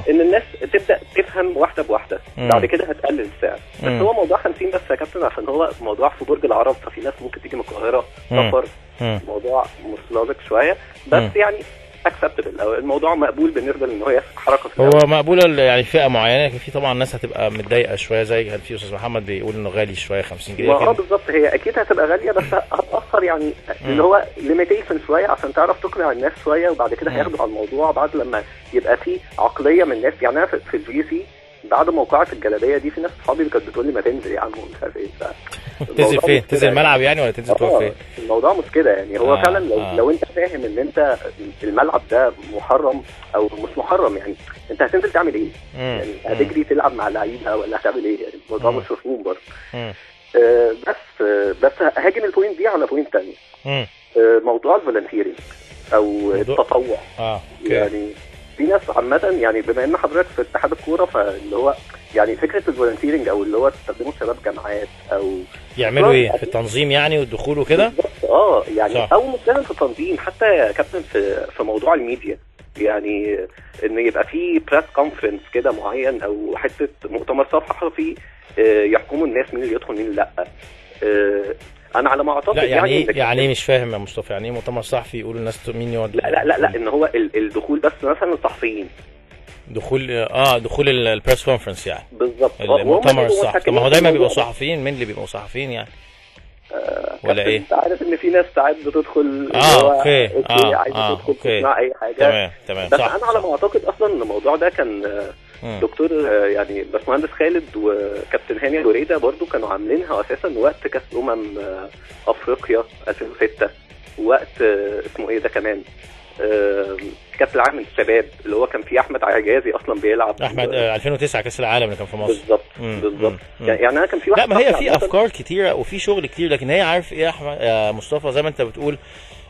ان الناس تبدا تفهم واحده بواحده. بعد كده هتقلل السعر. بس هو موضوع 50 بس يا كابتن عشان هو موضوع في برج العرب، ففي ناس ممكن تيجي من القاهره سفر. موضوع مش شويه بس يعني acceptable او الموضوع مقبول بالنسبه لان هي حركه في هو مقبوله يعني فئه معينه، لكن في طبعا ناس هتبقى متضايقه شويه زي كان في استاذ محمد بيقول انه غالي شويه 50 جنيه. بالظبط، هي اكيد هتبقى غاليه بس هتاثر يعني اللي هو ليميتيشن شويه عشان تعرف تقنع الناس شويه، وبعد كده هياخدوا على الموضوع بعد لما يبقى في عقليه من الناس. يعني انا في الجي سي بعد موقعة الجلابيه دي في ناس صحابي اللي كانت بتقول لي ما تنزل يا عم ومش عارف ايه. تنزل فين؟ تنزل الملعب يعني ولا تنزل تروح فين؟ الموضوع مش كده يعني. هو فعلا لو انت فاهم ان انت الملعب ده محرم او مش محرم، يعني انت هتنزل تعمل ايه؟ يعني هتجري تلعب مع اللعيبه ولا هتعمل ايه؟ يعني الموضوع مش مفهوم برضه. بس هاجم البوينت دي على بوينت ثانيه. موضوع الفولنتيرنج او التطوع. يعني في ناس عامة، يعني بما ان حضرتك في اتحاد الكورة، فاللي هو يعني فكرة الفولنتيرنج او اللي هو تستخدموا شباب جامعات او يعملوا ايه في التنظيم يعني والدخول وكده. يعني صح. او مش لازم في التنظيم، حتى يا كابتن في موضوع الميديا. يعني ان يبقى في بريس كونفرنس كده معين او حتة مؤتمر صحفي يحكموا الناس مين اللي يدخل مين لا. انا على ما اعتقد لا يعني ايه مش فاهم يا مصطفى. يعني ايه مؤتمر صحفي يقولوا الناس مين يقعد؟ لا ان هو الدخول بس مثلا الصحفيين دخول البريس كونفرنس يعني. بالظبط. المؤتمر الصحفي. طب ما هو دايما بيبقوا صحفيين. مين اللي بيبقوا صحفيين يعني؟ ولا ايه؟ انت عارف ان في ناس ساعات بتدخل اوكي عايزه تدخل تسمع اي حاجه. تمام بس انا على ما اعتقد اصلا الموضوع ده كان دكتور يعني باشمهندس خالد وكابتن هاني الوريده برضو كانوا عاملينها اساسا وقت كاس افريقيا 2006 وقت اسمه ايه ده كمان كاس العالم للشباب اللي هو كان فيه احمد عجازي اصلا بيلعب. احمد 2009 كاس العالم اللي كان في مصر. بالظبط. يعني انا كان في واحد. لا، ما هي في افكار كتيره وفي شغل كتير، لكن هي عارف ايه يا مصطفى زي ما انت بتقول.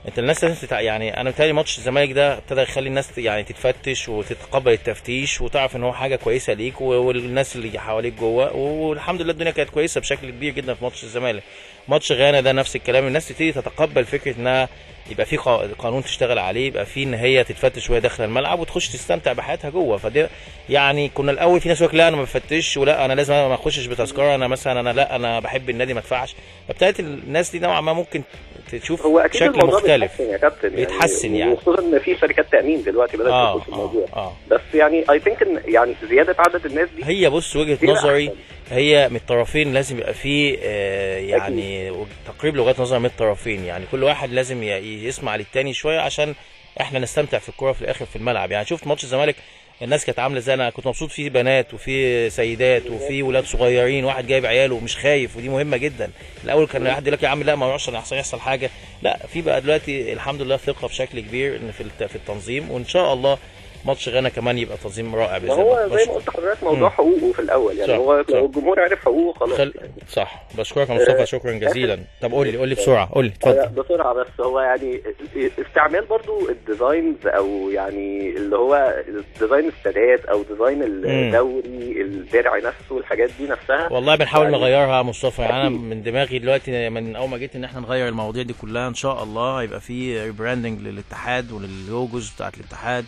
انت الناس لازم يعني انا متهيألي ماتش الزمالك ده ابتدى يخلي الناس يعني تتفتش وتتقبل التفتيش وتعرف ان هو حاجه كويسه ليك والناس اللي حواليك جوه. والحمد لله الدنيا كانت كويسه بشكل كبير جدا في ماتش الزمالك. ماتش غانا ده نفس الكلام. الناس تبتدي تتقبل فكره انها يبقى في قانون تشتغل عليه، يبقى في ان هي تتفتش وهي داخله الملعب وتخش تستمتع بحياتها جوه. فده يعني كنا الاول في ناس يقول لا انا ما بفتش ولا انا لازم ما اخشش بتذكره، انا مثلا انا بحب النادي ما ادفعش. فابتدت الناس دي نوعا ما ممكن تشوف شكل مختلف بيتحسن يعني خصوصا ان في شركات تامين دلوقتي بدات تدخل في الموضوع. بس يعني اي ثينك ان يعني زياده عدد الناس دي هي بص وجهه نظري هي من الطرفين لازم يبقى في يعني تقريب لغات نظر من الطرفين. يعني كل واحد لازم يسمع للتاني شويه عشان احنا نستمتع في الكوره في الاخر في الملعب. يعني شفت ماتش الزمالك الناس كانت عامله زي انا كنت مبسوط فيه، بنات وفي سيدات وفي ولاد صغيرين، واحد جايب عياله ومش خايف، ودي مهمه جدا. الاول كان حد يقول لك يا عم لا ما يروحش يحصل حاجه، لا في بقى دلوقتي الحمد لله ثقه بشكل كبير ان في التنظيم، وان شاء الله ماتش غانا كمان يبقى تنظيم رائع باذن الله. هو زي ما قلت لحضرتك موضوع حقوقه في الاول يعني، هو لو الجمهور عرف حقوقه خلاص يعني. صح. بشكرك يا مصطفى شكرا جزيلا. طب قول لي بسرعه، قول لي اتفضل بسرعه. بس هو يعني استعمال برضو الديزاينز، او يعني اللي هو ديزاين السادات او ديزاين الدوري الدرع نفسه والحاجات دي نفسها والله بنحاول يعني نغيرها يا مصطفى. يعني انا من دماغي دلوقتي من اول ما جيت ان احنا نغير المواضيع دي كلها. ان شاء الله هيبقى في ريبراندنج للاتحاد ولللوجوز بتاعت الاتحاد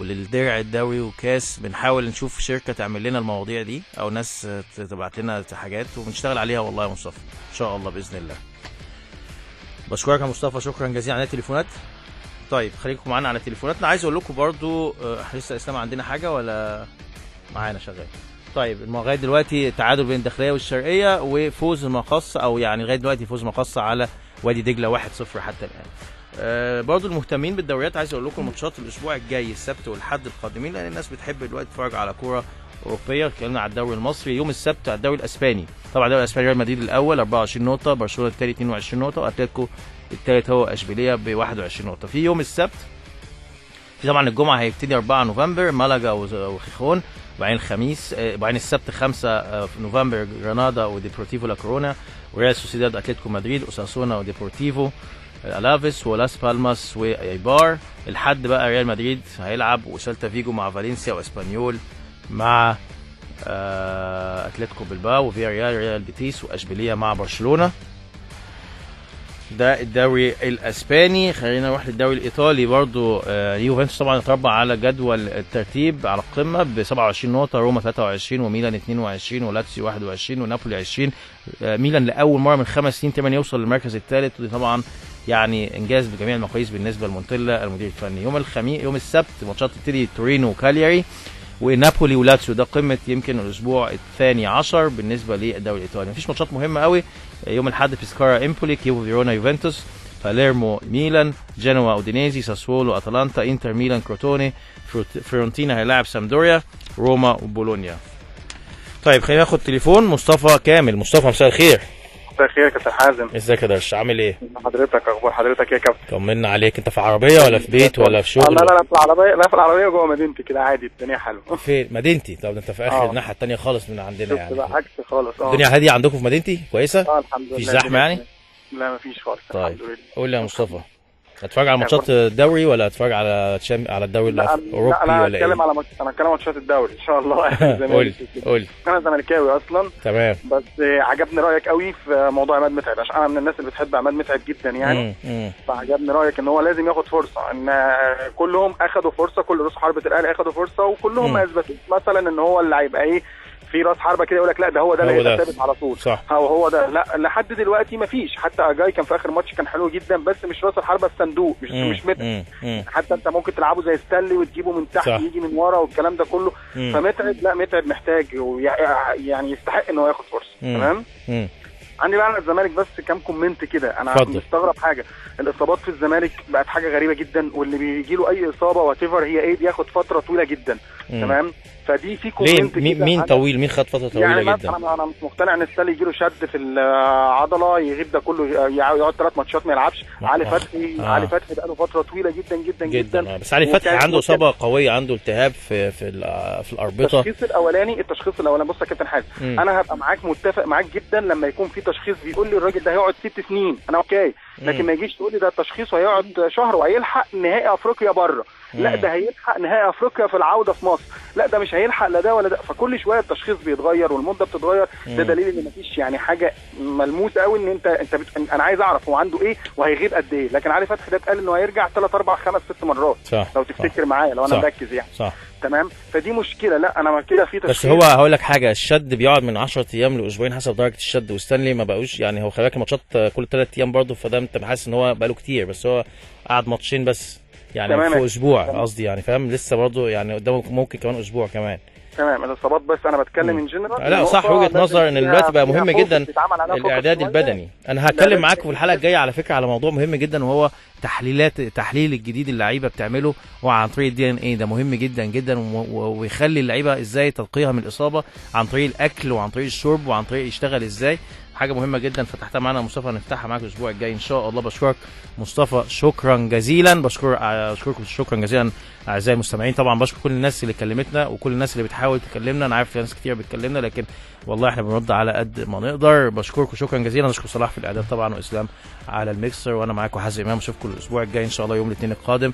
وللدرع الدوري وكاس. بنحاول نشوف شركه تعمل لنا المواضيع دي او ناس تبعت لنا حاجات وبنشتغل عليها والله يا مصطفى ان شاء الله باذن الله. بشكرك يا مصطفى شكرا جزيلا على التليفونات. طيب خليكم معانا على تليفوناتنا. عايز اقول لكم برضو لسه اسلام عندنا حاجه ولا معانا شغال؟ طيب لغايه دلوقتي تعادل بين الداخليه والشرقيه وفوز المقصه، او يعني لغايه دلوقتي فوز مقصه على وادي دجله 1-0 حتى الان. برضو المهتمين بالدوريات عايز اقول لكم ماتشات الاسبوع الجاي السبت والحد القادمين، لان الناس بتحب دلوقتي تتفرج على كوره اوروبيه. اتكلمنا على الدوري المصري يوم السبت على الدوري الاسباني. طبعا الدوري الاسباني ريال مدريد الاول 24 نقطه، برشلونه الثاني 22 نقطه، واتلتيكو الثالث هو اشبيليه ب 21 نقطه. في يوم السبت في طبعا الجمعه هيبتدي 4 نوفمبر مالاجا وخيخون، وبعدين الخميس وبعدين السبت 5 نوفمبر جرانادا وديبورتيفو لا كورونا، وريال سوسيداد اتلتيكو مدريد، اوساسونا وديبورتيفو الافيس، ولاس بالماس وايبار. الحد بقى ريال مدريد هيلعب وسيلتا فيجو مع فالنسيا، واسبانيول مع اتلتيكو بلباو، وفياريال ريال بيتيس، واشبيليه مع برشلونه. ده الدوري الاسباني. خلينا نروح للدوري الايطالي برضو. يوفنتوس طبعا اتربع على جدول الترتيب على القمه ب 27 نقطه، روما 23 وميلان 22 ولاتسيو 21 ونابولي 20. ميلان لاول مره من 5 سنين تقريبا يوصل للمركز الثالث، ودي طبعا يعني انجاز بجميع المقاييس بالنسبه لمونتيلا المدير الفني. يوم السبت ماتشات تبتدي تورينو وكالياري ونابولي ولاتسيو، ده قمه يمكن الاسبوع الثاني عشر بالنسبه للدوري الايطالي. مفيش ماتشات مهمه قوي. يوم الاحد بيسكارا امبولي، كييفو فيرونا يوفنتوس، باليرمو ميلان، جنوا اودينيزي، ساسولو اتلانتا، انتر ميلان كروتوني، فيورنتينا هيلاعب سامدوريا، روما وبولونيا. طيب خلينا ناخد تليفون. مصطفى كامل. مصطفى مساء الخير. مساء الخير يا كابتن حازم. ازيك يا درش عامل ايه؟ حضرتك اخبار حضرتك يا كابتن؟ طمنا عليك. انت في عربيه ولا في بيت ولا في شغل؟ لا في العربيه. لا في العربيه جوه مدينتي كده عادي الدنيا حلوه. فين مدينتي؟ طب انت في اخر الناحيه الثانيه خالص من عندنا يعني. بقى عكس خالص. الدنيا هاديه عندكم في مدينتي كويسه؟ الحمد لله. مفيش زحمه يعني؟ لا مفيش خالص. طيب قول لي يا مصطفى، هتتفرج على ماتشات الدوري ولا هتتفرج على الدوري الاوروبي ولا ايه؟ انا هتكلم على ماتشات الدوري ان شاء الله. قول. انا زملكاوي اصلا. تمام. بس عجبني رايك قوي في موضوع عماد متعب، عشان انا من الناس اللي بتحب عماد متعب جدا يعني. فعجبني رايك ان هو لازم ياخد فرصه، ان كلهم اخذوا فرصه، كل رؤوس حربة الاهلي اخذوا فرصه، وكلهم ما اثبتوش مثلا ان هو اللي هيبقى ايه في راس حربه كده يقول لك لا ده هو ده اللي هيبقى ثابت على طول. صح. هو ده. لا لحد دلوقتي ما فيش. حتى اجاي كان في اخر ماتش كان حلو جدا، بس مش راس الحربه الصندوق، مش متعب. حتى انت ممكن تلعبه زي ستانلي وتجيبه من تحت يجي من ورا والكلام ده كله. فمتعب لا متعب محتاج يعني يستحق ان هو ياخد فرصه. تمام. عندي بقى على الزمالك بس كام كومنت كده. انا مستغرب حاجه، الاصابات في الزمالك بقت حاجه غريبه جدا، واللي بيجي له اي اصابه واتيفر هي ايه بياخد فتره طويله جدا. تمام. فدي في كومنت كده. مين طويل؟ مين خد فتره طويله يعني جدا؟ انا مش مقتنع ان ستانلي يجي له شد في العضله يغيب ده كله، يقعد 3 ماتشات ما يلعبش. علي فتحي بقى له فتره طويله جدا جدا جدا. بس علي فتحي عنده اصابه قويه، عنده التهاب في الاربطه. التشخيص الاولاني بص يا كابتن حازم، انا هبقى متفق معاك جدا لما يكون في تشخيص بيقول لي الراجل ده هيقعد 6 سنين، انا اوكي. لكن ما يجيش تقول لي ده التشخيص هيقعد شهر وهيلحق نهائي افريقيا بره. لا ده هيلحق نهائي افريقيا في العوده في مصر. لا ده مش هيلحق لا ده ولا ده. فكل شويه التشخيص بيتغير والمده بتتغير. ده دليل ان مفيش يعني حاجه ملموسه قوي ان انا عايز اعرف هو عنده ايه وهيغيب قد ايه. لكن علي فتحي ده اتقال انه هيرجع 3 4 5 6 مرات. صح. لو تفتكر معايا لو انا مركز يعني. صح. تمام. فدي مشكله. لا انا كده في تشخيص. بس هو هقول لك حاجه، الشد بيقعد من 10 ايام لاسبوعين حسب درجه الشد، وستانلي ما بقوش يعني. هو خلي بالك الماتشات كل 3 ايام برضه، فده انت حاسس ان هو بقاله كتير، بس هو قعد ماتشين بس يعني في اسبوع قصدي يعني، فاهم؟ لسه برضه يعني قدامه ممكن كمان اسبوع كمان. تمام. الاصابات بس انا بتكلم ان جنرال. لا صح، وجهه نظر ان دلوقتي بقى مهم جدا الاعداد البدني. انا هتكلم معاكم في الحلقه الجايه على فكره على موضوع مهم جدا، وهو تحليل الجديد اللعيبه بتعمله وعن طريق الDNA. ده مهم جدا جدا، ويخلي اللعيبه ازاي تنقيها من الاصابه عن طريق الاكل وعن طريق الشرب وعن طريق يشتغل ازاي. حاجه مهمه جدا فتحتها معانا مصطفى، هنفتحها معاك الاسبوع الجاي ان شاء الله. بشكرك مصطفى شكرا جزيلا، بشكركم شكرا جزيلا اعزائي المستمعين. طبعا بشكر كل الناس اللي كلمتنا وكل الناس اللي بتحاول تكلمنا، انا عارف في ناس كتير بتكلمنا لكن والله احنا بنرد على قد ما نقدر. بشكركم شكرا جزيلا، نشكر صلاح في الاعداد طبعا واسلام على الميكسر، وانا معاكم حازم امام. اشوفكم الاسبوع الجاي ان شاء الله يوم الاثنين القادم